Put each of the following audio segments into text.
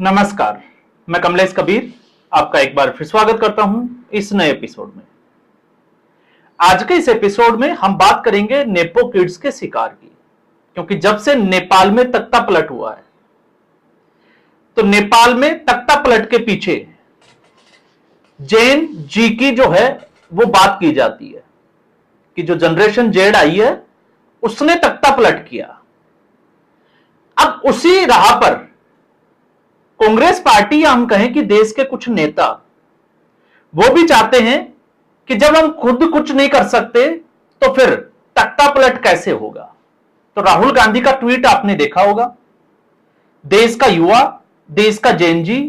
नमस्कार, मैं कमलेश कबीर आपका एक बार फिर स्वागत करता हूं इस नए एपिसोड में। आज के इस एपिसोड में हम बात करेंगे नेपो किड्स के शिकार की, क्योंकि जब से नेपाल में तख्ता पलट हुआ है तो नेपाल में तख्ता पलट के पीछे जेन जी की जो है वो बात की जाती है कि जो जनरेशन जेड आई है उसने तख्ता पलट किया। अब उसी राह पर कांग्रेस पार्टी या हम कहें कि देश के कुछ नेता वो भी चाहते हैं कि जब हम खुद कुछ नहीं कर सकते तो फिर तख्ता पलट कैसे होगा। तो राहुल गांधी का ट्वीट आपने देखा होगा, देश का युवा, देश का जेनजी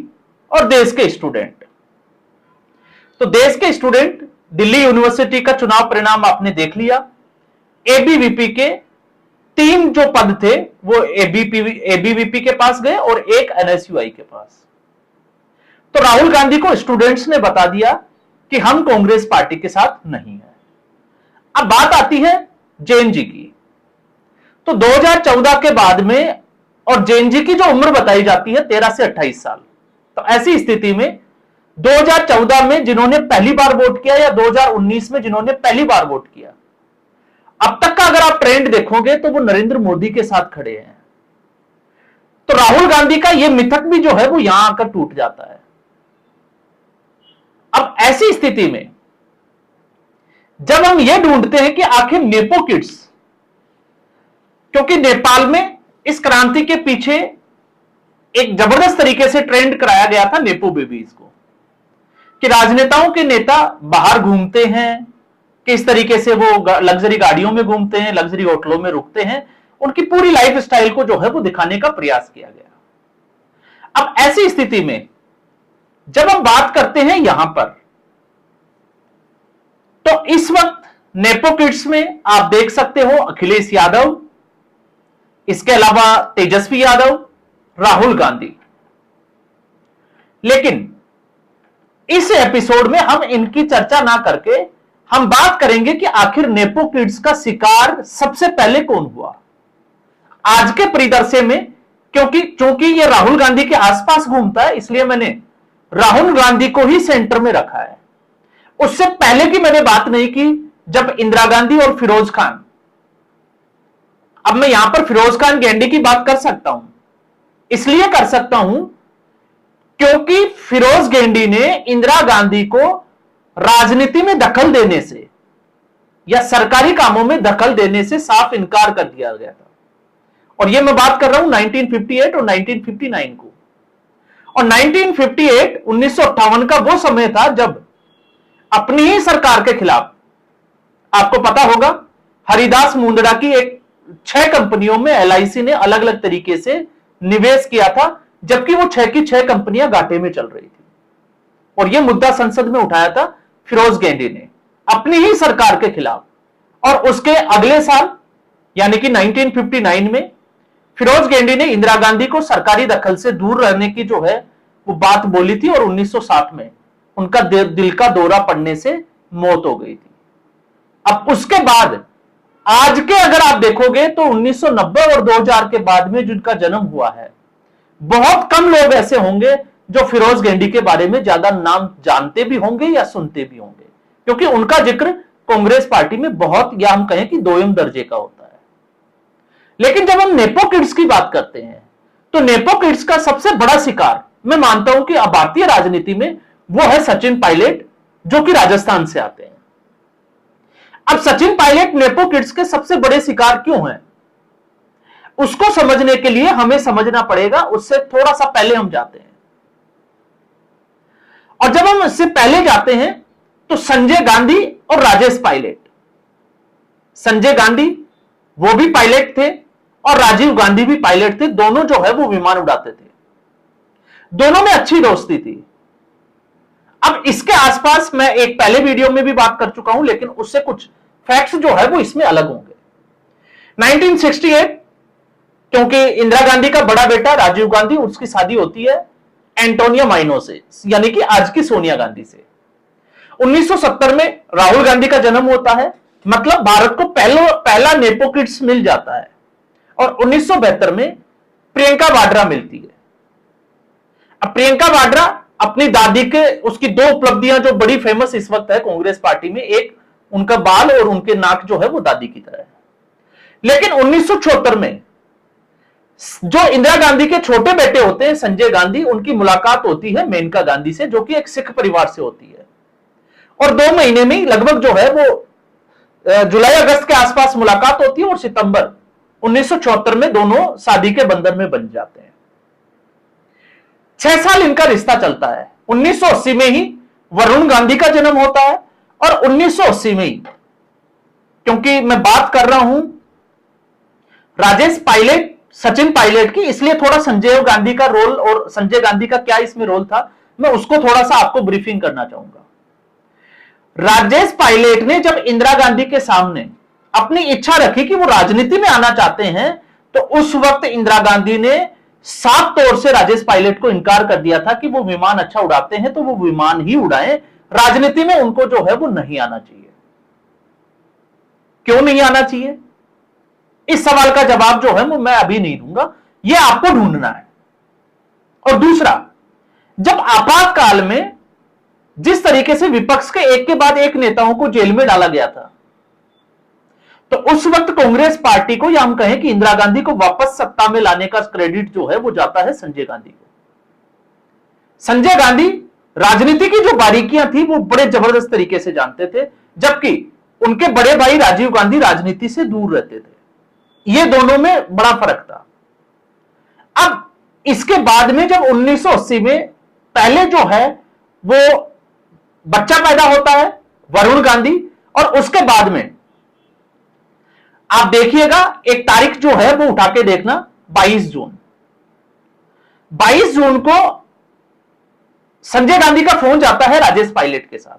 और देश के स्टूडेंट। तो देश के स्टूडेंट दिल्ली यूनिवर्सिटी का चुनाव परिणाम आपने देख लिया। एबीवीपी के 3 जो पद थे वो एबीवीपी के पास गए और एक एनएसयूआई के पास। तो राहुल गांधी को स्टूडेंट्स ने बता दिया कि हम कांग्रेस पार्टी के साथ नहीं है। अब बात आती है जैन जी की। तो 2014 के बाद में और जैन जी की जो उम्र बताई जाती है 13 से 28 साल। तो ऐसी स्थिति में 2014 में जिन्होंने पहली बार वोट किया या 2019 में जिन्होंने पहली बार वोट किया, अब तक का अगर आप ट्रेंड देखोगे तो वो नरेंद्र मोदी के साथ खड़े हैं। तो राहुल गांधी का ये मिथक भी जो है वो यहां आकर टूट जाता है। अब ऐसी स्थिति में जब हम ये ढूंढते हैं कि आखिर नेपो किड्स, क्योंकि नेपाल में इस क्रांति के पीछे एक जबरदस्त तरीके से ट्रेंड कराया गया था नेपो बेबीज को, कि राजनेताओं के नेता बाहर घूमते हैं, किस तरीके से वो लग्जरी गाड़ियों में घूमते हैं, लग्जरी होटलों में रुकते हैं, उनकी पूरी लाइफ स्टाइल को जो है वो दिखाने का प्रयास किया गया। अब ऐसी स्थिति में जब हम बात करते हैं यहां पर, तो इस वक्त नेपो किड्स में आप देख सकते हो अखिलेश यादव, इसके अलावा तेजस्वी यादव, राहुल गांधी। लेकिन इस एपिसोड में हम इनकी चर्चा ना करके हम बात करेंगे कि आखिर नेपो किड्स का शिकार सबसे पहले कौन हुआ आज के परिदृश्य में। क्योंकि ये राहुल गांधी के आसपास घूमता है, इसलिए मैंने राहुल गांधी को ही सेंटर में रखा है। उससे पहले की मैंने बात नहीं की जब इंदिरा गांधी और फिरोज खान, अब मैं यहां पर फिरोज खान गेंडी की बात कर सकता हूं, इसलिए कर सकता हूं क्योंकि फिरोज गेंडी ने इंदिरा गांधी को राजनीति में दखल देने से या सरकारी कामों में दखल देने से साफ इनकार कर दिया गया था। और यह मैं बात कर रहा हूं 1958 और 1959 को। और 1958 1958 का वो समय था जब अपनी ही सरकार के खिलाफ, आपको पता होगा, हरिदास मुंदड़ा की एक 6 कंपनियों में एलआईसी ने अलग अलग तरीके से निवेश किया था, जबकि वो 6 की 6 कंपनियां घाटे में चल रही थी। और यह मुद्दा संसद में उठाया था फिरोज गेंडी ने अपनी ही सरकार के खिलाफ। और उसके अगले साल यानी कि 1959 में फिरोज गेंडी ने इंदिरा गांधी को सरकारी दखल से दूर रहने की जो है वो बात बोली थी, और 1960 में उनका दिल का दौरा पड़ने से मौत हो गई थी। अब उसके बाद आज के अगर आप देखोगे तो 1990 और 2000 के बाद में जिनका जन्म हुआ है, बहुत कम लोग ऐसे होंगे जो फिरोज गेंडी के बारे में ज्यादा नाम जानते भी होंगे या सुनते भी होंगे, क्योंकि उनका जिक्र कांग्रेस पार्टी में बहुत, या हम कहें कि दोयम दर्जे का होता है। लेकिन जब हम नेपो किड्स की बात करते हैं तो नेपो किड्स का सबसे बड़ा शिकार मैं मानता हूं कि भारतीय राजनीति में वो है सचिन पायलट, जो कि राजस्थान से आते हैं। अब सचिन पायलट नेपो किड्स के सबसे बड़े शिकार क्यों हैं, उसको समझने के लिए हमें समझना पड़ेगा, उससे थोड़ा सा पहले हम जाते हैं। और जब हम इससे पहले जाते हैं तो संजय गांधी और राजेश पायलट, संजय गांधी वो भी पायलट थे और राजीव गांधी भी पायलट थे। दोनों जो है वो विमान उड़ाते थे, दोनों में अच्छी दोस्ती थी। अब इसके आसपास मैं एक पहले वीडियो में भी बात कर चुका हूं, लेकिन उससे कुछ फैक्ट्स जो है वो इसमें अलग होंगे। 1968, क्योंकि इंदिरा गांधी का बड़ा बेटा राजीव गांधी, उसकी शादी होती है एंटोनिया माइनो से, यानी कि आज की सोनिया गांधी से। 1970 में राहुल गांधी का जन्म होता है, मतलब भारत को पहला नेपो किड्स मिल जाता है। और 1972 में प्रियंका वाड्रा मिलती है। अब प्रियंका वाड्रा अपनी दादी के उसकी दो उपलब्धियां जो बड़ी फेमस इस वक्त है कांग्रेस पार्टी में, एक उनका बाल और उनके नाक जो है वो दादी की तरह है। लेकिन 1976 में जो इंदिरा गांधी के छोटे बेटे होते हैं संजय गांधी, उनकी मुलाकात होती है मेनका गांधी से, जो कि एक सिख परिवार से होती है। और 2 महीने में लगभग जो है वो जुलाई अगस्त के आसपास मुलाकात होती है और सितंबर 1974 में दोनों शादी के बंधन में बन जाते हैं। 6 साल इनका रिश्ता चलता है। 1980 में ही वरुण गांधी का जन्म होता है और 1980 में ही, क्योंकि मैं बात कर रहा हूं राजेश पायलट, सचिन पायलट की, इसलिए थोड़ा संजय गांधी का रोल और संजय गांधी का क्या इसमें रोल था, मैं उसको थोड़ा सा आपको ब्रीफिंग करना चाहूंगा। राजेश पायलट ने जब इंदिरा गांधी के सामने अपनी इच्छा रखी कि वो राजनीति में आना चाहते हैं, तो उस वक्त इंदिरा गांधी ने साफ तौर से राजेश पायलट को इनकार कर दिया था कि वो विमान अच्छा उड़ाते हैं तो वो विमान ही उड़ाएं, राजनीति में उनको जो है वो नहीं आना चाहिए। क्यों नहीं आना चाहिए, इस सवाल का जवाब जो है वो मैं अभी नहीं दूंगा, ये आपको ढूंढना है। और दूसरा, जब आपातकाल में जिस तरीके से विपक्ष के एक के बाद एक नेताओं को जेल में डाला गया था, तो उस वक्त कांग्रेस पार्टी को, या हम कहें कि इंदिरा गांधी को वापस सत्ता में लाने का क्रेडिट जो है वो जाता है संजय गांधी को। संजय गांधी राजनीति की जो बारीकियां थी वो बड़े जबरदस्त तरीके से जानते थे, जबकि उनके बड़े भाई राजीव गांधी राजनीति से दूर रहते थे। ये दोनों में बड़ा फर्क था। अब इसके बाद में जब 1980 में पहले जो है वो बच्चा पैदा होता है वरुण गांधी, और उसके बाद में आप देखिएगा एक तारीख जो है वो उठा के देखना, 22 जून 22 जून को संजय गांधी का फोन जाता है राजेश पायलट के साथ,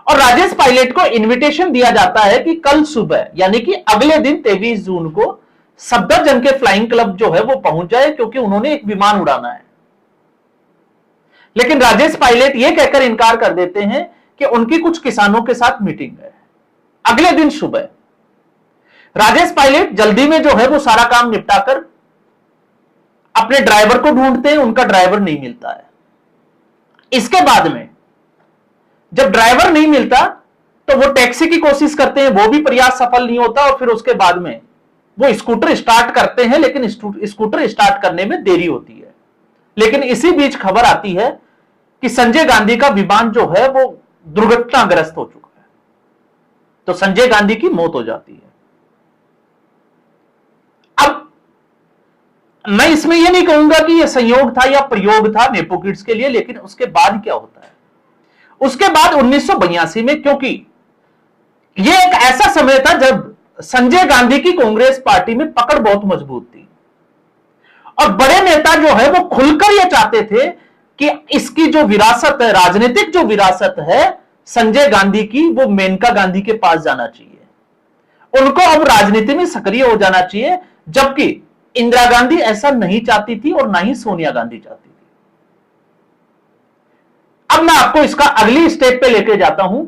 और राजेश पायलट को इनविटेशन दिया जाता है कि कल सुबह यानी कि अगले दिन 23 जून को सफदरजंग के फ्लाइंग क्लब जो है वो पहुंच जाए, क्योंकि उन्होंने एक विमान उड़ाना है। लेकिन राजेश पायलट ये कहकर इनकार कर देते हैं कि उनकी कुछ किसानों के साथ मीटिंग है। अगले दिन सुबह राजेश पायलट जल्दी में जो है वो सारा काम निपटाकर अपने ड्राइवर को ढूंढते हैं, उनका ड्राइवर नहीं मिलता है। इसके बाद में जब ड्राइवर नहीं मिलता तो वो टैक्सी की कोशिश करते हैं, वो भी प्रयास सफल नहीं होता, और फिर उसके बाद में वो स्कूटर स्टार्ट करते हैं, लेकिन स्कूटर स्टार्ट करने में देरी होती है। लेकिन इसी बीच खबर आती है कि संजय गांधी का विमान जो है वो दुर्घटनाग्रस्त हो चुका है, तो संजय गांधी की मौत हो जाती है। अब मैं इसमें यह नहीं कहूंगा कि यह संयोग था या प्रयोग था नेपो किड्स के लिए, लेकिन उसके बाद क्या होता है, उसके बाद 1982 में, क्योंकि यह एक ऐसा समय था जब संजय गांधी की कांग्रेस पार्टी में पकड़ बहुत मजबूत थी, और बड़े नेता जो है वो खुलकर यह चाहते थे कि इसकी जो विरासत है, राजनीतिक जो विरासत है संजय गांधी की, वो मेनका गांधी के पास जाना चाहिए, उनको अब राजनीति में सक्रिय हो जाना चाहिए। जबकि इंदिरा गांधी ऐसा नहीं चाहती थी और ना ही सोनिया गांधी चाहती थी। अब मैं आपको इसका अगली स्टेप पे लेके जाता हूं,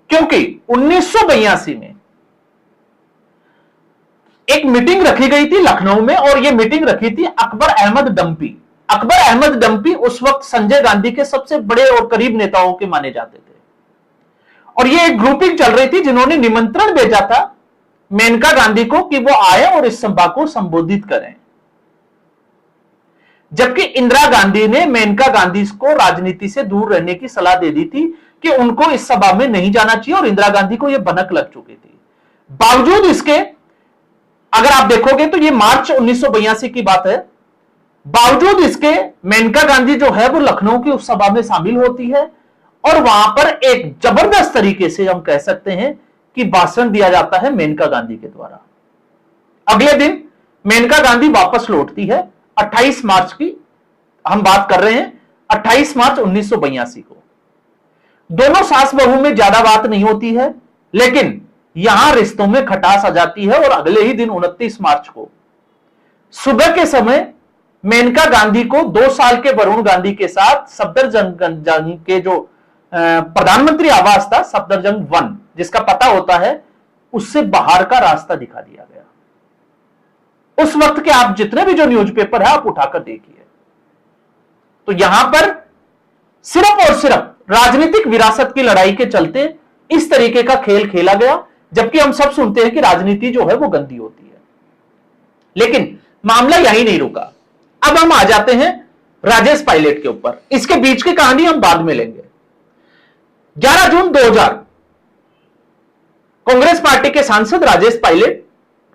क्योंकि 1982 में एक मीटिंग रखी गई थी लखनऊ में, और यह मीटिंग रखी थी अकबर अहमद डंपी। अकबर अहमद डंपी उस वक्त संजय गांधी के सबसे बड़े और करीब नेताओं के माने जाते थे, और यह एक ग्रुपिंग चल रही थी जिन्होंने निमंत्रण भेजा था मेनका गांधी को कि वो आए और इस सभा को संबोधित करें। जबकि इंदिरा गांधी ने मेनका गांधी को राजनीति से दूर रहने की सलाह दे दी थी कि उनको इस सभा में नहीं जाना चाहिए, और इंदिरा गांधी को यह भनक लग चुकी थी। बावजूद इसके, अगर आप देखोगे तो यह मार्च 1982 की बात है, बावजूद इसके मेनका गांधी जो है वो लखनऊ की उस सभा में शामिल होती है, और वहां पर एक जबरदस्त तरीके से हम कह सकते हैं कि भाषण दिया जाता है मेनका गांधी के द्वारा। अगले दिन मेनका गांधी वापस लौटती है, 28 मार्च की हम बात कर रहे हैं, 28 मार्च 1982 को। दोनों सास बहू में ज्यादा बात नहीं होती है, लेकिन यहां रिश्तों में खटास आ जाती है, और अगले ही दिन 29 मार्च को सुबह के समय मेनका गांधी को 2 साल के वरुण गांधी के साथ सफदरजंग के जो प्रधानमंत्री आवास था सफदरजंग 1, जिसका पता होता है, उससे बाहर का रास्ता दिखा दिया गया। उस वक्त के आप जितने भी जो न्यूज़पेपर है आप उठाकर देखिए, तो यहां पर सिर्फ और सिर्फ राजनीतिक विरासत की लड़ाई के चलते इस तरीके का खेल खेला गया, जबकि हम सब सुनते हैं कि राजनीति जो है वो गंदी होती है। लेकिन मामला यही नहीं रुका। अब हम आ जाते हैं राजेश पायलट के ऊपर। इसके बीच की कहानी हम बाद में लेंगे। 11 जून 2000 कांग्रेस पार्टी के सांसद राजेश पायलट,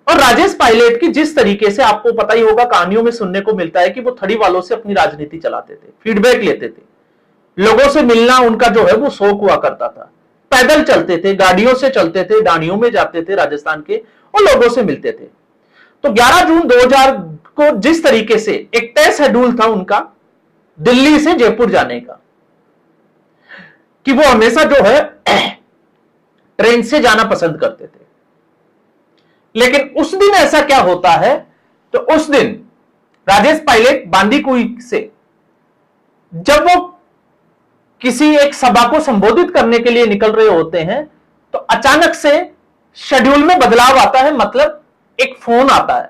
और राजेश पायलट की जिस तरीके से आपको पता ही होगा कहानियों में सुनने को मिलता है कि वो थड़ी वालों से अपनी राजनीति चलाते थे, फीडबैक लेते थे, लोगों से मिलना उनका जो है वो शौक हुआ करता था, पैदल चलते थे, गाड़ियों से चलते थे, डाणियों में जाते थे राजस्थान के और लोगों से मिलते थे। तो 11 जून 2000 को जिस तरीके से एक तय शेड्यूल था उनका दिल्ली से जयपुर जाने का, कि वो हमेशा जो है ट्रेन से जाना पसंद करते थे, लेकिन उस दिन ऐसा क्या होता है, तो उस दिन राजेश पायलट बांदीकुई से जब वो किसी एक सभा को संबोधित करने के लिए निकल रहे होते हैं तो अचानक से शेड्यूल में बदलाव आता है। मतलब एक फोन आता है,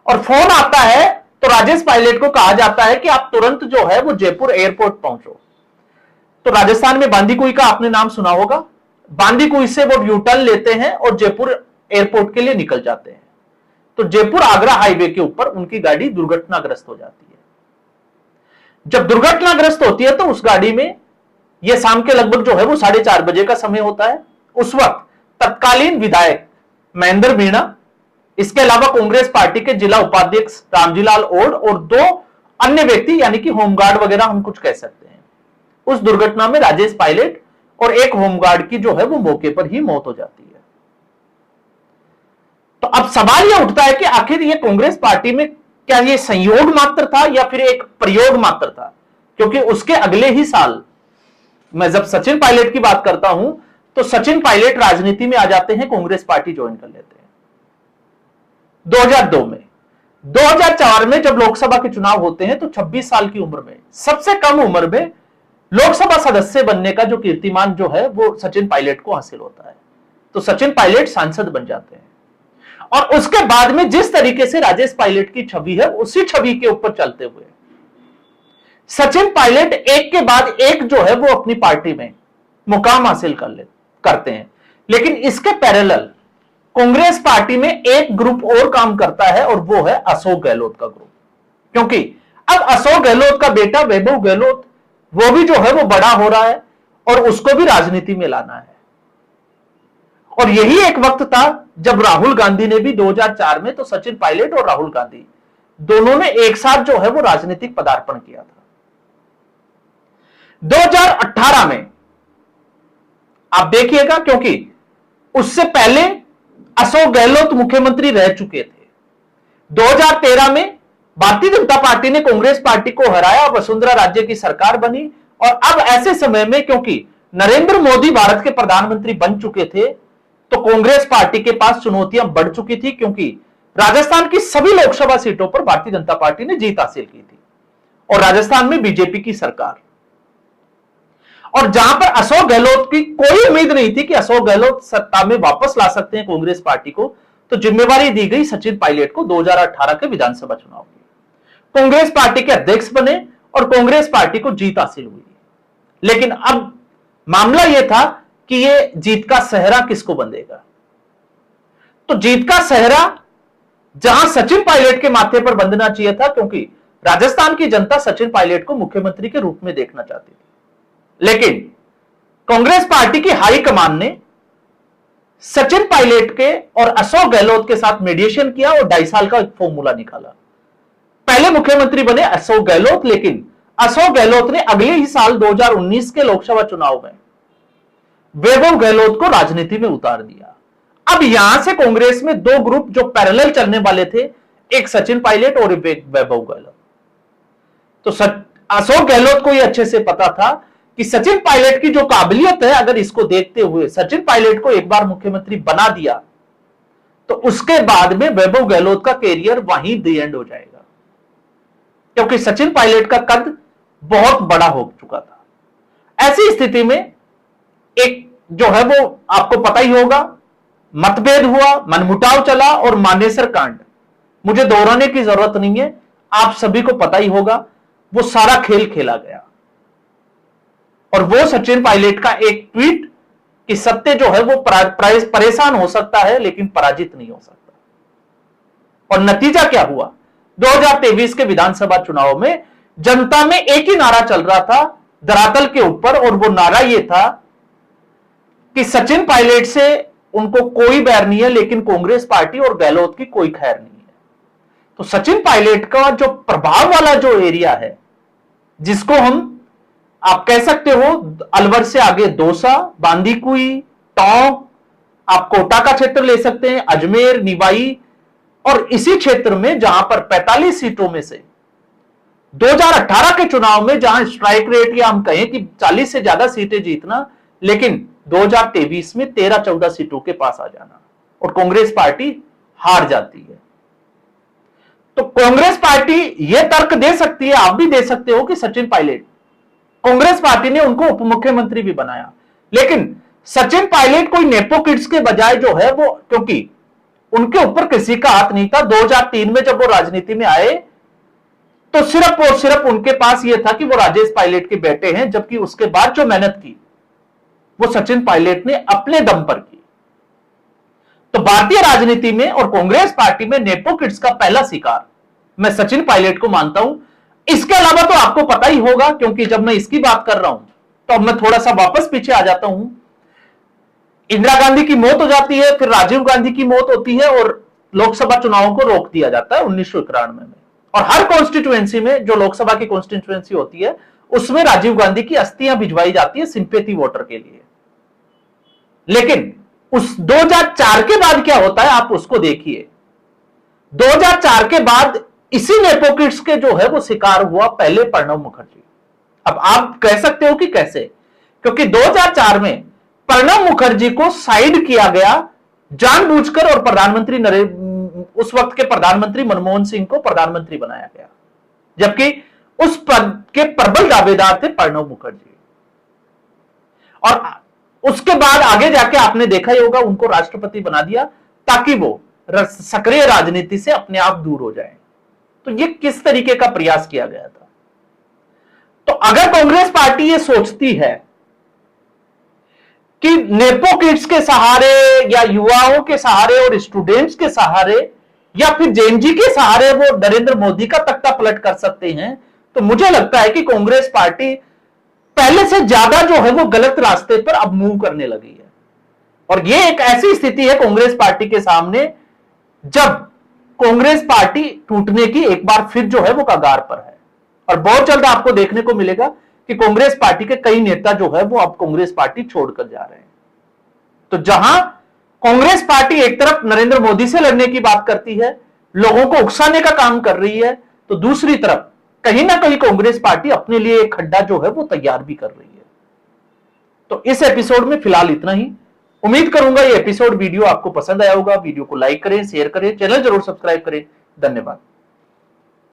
और फोन आता है तो राजेश पायलट को कहा जाता है कि आप तुरंत जो है वो जयपुर एयरपोर्ट पहुंचो। तो राजस्थान में बांदीकुई का आपने नाम सुना होगा। बांदीकुई से वो यू टर्न लेते हैं और जयपुर एयरपोर्ट के लिए निकल जाते हैं। तो जयपुर आगरा हाईवे के ऊपर उनकी गाड़ी दुर्घटनाग्रस्त हो जाती है। जब दुर्घटनाग्रस्त होती है तो उस गाड़ी में, यह शाम के लगभग जो है वो 4:30 बजे का समय होता है, उस वक्त तत्कालीन विधायक महेंद्र मीणा, इसके अलावा कांग्रेस पार्टी के जिला उपाध्यक्ष रामजीलाल ओड और 2 अन्य व्यक्ति यानी कि होमगार्ड वगैरह हम कुछ कह सकते हैं। उस दुर्घटना में राजेश पायलट और एक होमगार्ड की जो है वो मौके पर ही मौत हो जाती है। तो अब सवाल यह उठता है कि आखिर ये कांग्रेस पार्टी में क्या ये संयोग मात्र था या फिर एक प्रयोग मात्र था, क्योंकि उसके अगले ही साल मैं जब सचिन पायलट की बात करता हूं तो सचिन पायलट राजनीति में आ जाते हैं, कांग्रेस पार्टी ज्वाइन कर लेते हैं 2002 में। 2004 में जब लोकसभा के चुनाव होते हैं तो 26 साल की उम्र में, सबसे कम उम्र में लोकसभा सदस्य बनने का जो कीर्तिमान जो है वो सचिन पायलट को हासिल होता है। तो सचिन पायलट सांसद बन जाते हैं, और उसके बाद में जिस तरीके से राजेश पायलट की छवि है उसी छवि के ऊपर चलते हुए सचिन पायलट एक के बाद एक जो है वो अपनी पार्टी में मुकाम हासिल करते हैं। लेकिन इसके पैरेलल कांग्रेस पार्टी में एक ग्रुप और काम करता है, और वो है अशोक गहलोत का ग्रुप। क्योंकि अब अशोक गहलोत का बेटा वैभव गहलोत वो भी जो है वो बड़ा हो रहा है और उसको भी राजनीति में लाना है। और यही एक वक्त था जब राहुल गांधी ने भी 2004 में, तो सचिन पायलट और राहुल गांधी दोनों ने एक साथ जो है वो राजनीतिक पदार्पण किया था। 2018 में आप देखिएगा, क्योंकि उससे पहले अशोक गहलोत मुख्यमंत्री रह चुके थे। 2013 में भारतीय जनता पार्टी ने कांग्रेस पार्टी को हराया, वसुंधरा राज्य की सरकार बनी, और अब ऐसे समय में क्योंकि नरेंद्र मोदी भारत के प्रधानमंत्री बन चुके थे तो कांग्रेस पार्टी के पास चुनौतियां बढ़ चुकी थी, क्योंकि राजस्थान की सभी लोकसभा सीटों पर भारतीय जनता पार्टी ने जीत हासिल की थी और राजस्थान में बीजेपी की सरकार। और जहां पर अशोक गहलोत की कोई उम्मीद नहीं थी कि अशोक गहलोत सत्ता में वापस ला सकते हैं कांग्रेस पार्टी को, तो जिम्मेवारी दी गई सचिन पायलट को 2018 के विधानसभा चुनाव की। कांग्रेस पार्टी के अध्यक्ष बने और कांग्रेस पार्टी को जीत हासिल हुई। लेकिन अब मामला यह था कि ये जीत का सेहरा किसको बंधेगा। तो जीत का सेहरा जहां सचिन पायलट के माथे पर बंधना चाहिए था, क्योंकि राजस्थान की जनता सचिन पायलट को मुख्यमंत्री के रूप में देखना चाहती थी। लेकिन कांग्रेस पार्टी की हाईकमान ने सचिन पायलट के और अशोक गहलोत के साथ मीडिएशन किया और 2.5 साल का एक फॉर्मूला निकाला। पहले मुख्यमंत्री बने अशोक गहलोत, लेकिन अशोक गहलोत ने अगले ही साल 2019 के लोकसभा चुनाव में वैभव गहलोत को राजनीति में उतार दिया। अब यहां से कांग्रेस में 2 ग्रुप जो पैरेलल चलने वाले थे, एक सचिन पायलट और एक वैभव गहलोत। तो अशोक गहलोत को यह अच्छे से पता था कि सचिन पायलट की जो काबिलियत है, अगर इसको देखते हुए सचिन पायलट को एक बार मुख्यमंत्री बना दिया तो उसके बाद में वैभव गहलोत का कैरियर वहीं द एंड हो जाएगा, क्योंकि सचिन पायलट का कद बहुत बड़ा हो चुका था। ऐसी स्थिति में एक जो है वो आपको पता ही होगा, मतभेद हुआ, मनमुटाव चला और मानेसर कांड। मुझे दोहराने की जरूरत नहीं है, आप सभी को पता ही होगा। वो सारा खेल खेला गया। और वो सचिन पायलट का एक ट्वीट कि सत्य जो है वो परेशान हो सकता है लेकिन पराजित नहीं हो सकता। और नतीजा क्या हुआ? 2023 के विधानसभा चुनाव में जनता में एक ही नारा चल रहा था धरातल के ऊपर, और वो नारा ये था कि सचिन पायलट से उनको कोई बैर नहीं है, लेकिन कांग्रेस पार्टी और गहलोत की कोई खैर नहीं है। तो सचिन पायलट का जो प्रभाव वाला जो एरिया है, जिसको हम आप कह सकते हो अलवर से आगे दौसा, बांदीकुई, टोंक, आप कोटा का क्षेत्र ले सकते हैं, अजमेर, निवाई, और इसी क्षेत्र में जहां पर 45 सीटों में से 2018 के चुनाव में जहां स्ट्राइक रेट या हम कहें कि 40 से ज्यादा सीटें जीतना, लेकिन 2023 में 13-14 सीटों के पास आ जाना और कांग्रेस पार्टी हार जाती है। तो कांग्रेस पार्टी यह तर्क दे सकती है, आप भी दे सकते हो, कि सचिन पायलट, कांग्रेस पार्टी ने उनको उप मुख्यमंत्री भी बनाया, लेकिन सचिन पायलट कोई नेपो किड्स के बजाय जो है वो, क्योंकि उनके ऊपर किसी का हाथ नहीं था। 2003 में जब वो राजनीति में आए तो सिर्फ और सिर्फ उनके पास यह था कि वो राजेश पायलट के बेटे हैं, जबकि उसके बाद जो मेहनत की वो सचिन पायलट ने अपने दम पर की। तो भारतीय राजनीति में और कांग्रेस पार्टी में नेपो किड्स का पहला शिकार मैं सचिन पायलट को मानता हूं। इसके अलावा तो आपको पता ही होगा, क्योंकि जब मैं इसकी बात कर रहा हूं तो अब मैं थोड़ा सा वापस पीछे आ जाता हूं। इंदिरा गांधी की मौत हो जाती है, फिर राजीव गांधी की मौत होती है और लोकसभा चुनावों को रोक दिया जाता है 1991 में। और हर कॉन्स्टिट्यूएंसी में, जो लोकसभा की कॉन्स्टिट्यूएंसी होती है, उसमें राजीव गांधी की अस्थियां भिजवाई जाती है सिंपैथी वोटर के लिए। लेकिन उस 2004 के बाद क्या होता है आप उसको देखिए। 2004 के बाद इसी नेपो किड्स के जो है वो शिकार हुआ पहले प्रणब मुखर्जी। अब आप कह सकते हो कि कैसे, क्योंकि 2004 में प्रणब मुखर्जी को साइड किया गया जानबूझकर, और प्रधानमंत्री उस वक्त के प्रधानमंत्री मनमोहन सिंह को प्रधानमंत्री बनाया गया, जबकि उस पद के प्रबल दावेदार थे प्रणब मुखर्जी। और उसके बाद आगे जाके आपने देखा ही होगा उनको राष्ट्रपति बना दिया ताकि वो सक्रिय राजनीति से अपने आप दूर हो जाए। तो ये किस तरीके का प्रयास किया गया था? तो अगर कांग्रेस पार्टी ये सोचती है कि नेपो किड्स के सहारे या युवाओं के सहारे और स्टूडेंट्स के सहारे या फिर जेएनजी के सहारे वो नरेंद्र मोदी का तख्ता पलट कर सकते हैं, तो मुझे लगता है कि कांग्रेस पार्टी पहले से ज्यादा जो है वो गलत रास्ते पर अब मूव करने लगी है। और ये एक ऐसी स्थिति है कांग्रेस पार्टी के सामने जब कांग्रेस पार्टी टूटने की एक बार फिर जो है वो कगार पर है। और बहुत जल्द आपको देखने को मिलेगा कि कांग्रेस पार्टी के कई नेता जो है वो अब कांग्रेस पार्टी छोड़कर जा रहे हैं। तो जहां कांग्रेस पार्टी एक तरफ नरेंद्र मोदी से लड़ने की बात करती है, लोगों को उकसाने का काम कर रही है, तो दूसरी तरफ कहीं ना कहीं कांग्रेस पार्टी अपने लिए एक खड्डा जो है वो तैयार भी कर रही है। तो इस एपिसोड में फिलहाल इतना ही। उम्मीद करूंगा ये एपिसोड वीडियो आपको पसंद आया होगा। वीडियो को लाइक करें, शेयर करें, चैनल जरूर सब्सक्राइब करें। धन्यवाद।